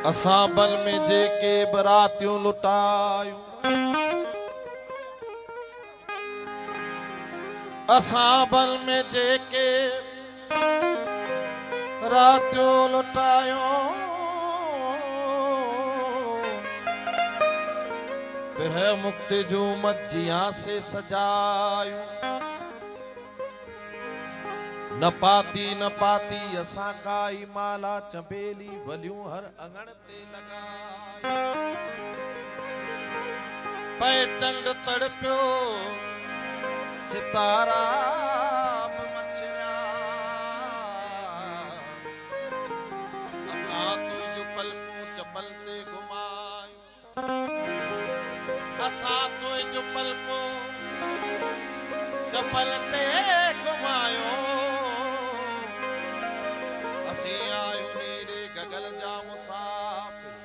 असां बल में जेके बरातियूं लुटायूं, असां बल में जेके रातियों लुटायूं, फिर मुक्ति जो मज्जियां से सजायूं। न पाती असां काई माला चंबेली वलियूं हर अंगण ते लगायूं। पै चंड तड़पियो सितारा मछरिया, असां तुझ पलकूं चपल ते घुमायूं, असां तुझ पलकूं चपल ते घुमायूं। असीं आयूं नीरे गगल जा मुसाफिर,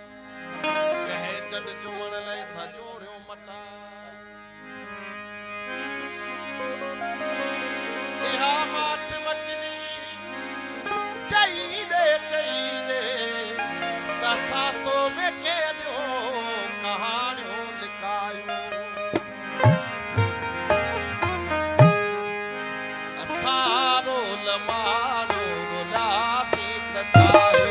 कहे चंड चुमण लाइ था जोड़ियो मटा। इहा माठ मटनी चई दे दसा तो में के दियो कहानियूं लिकायूं। असारो लमारो रुलासी तचायो,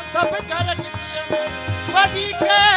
सब घर बजी के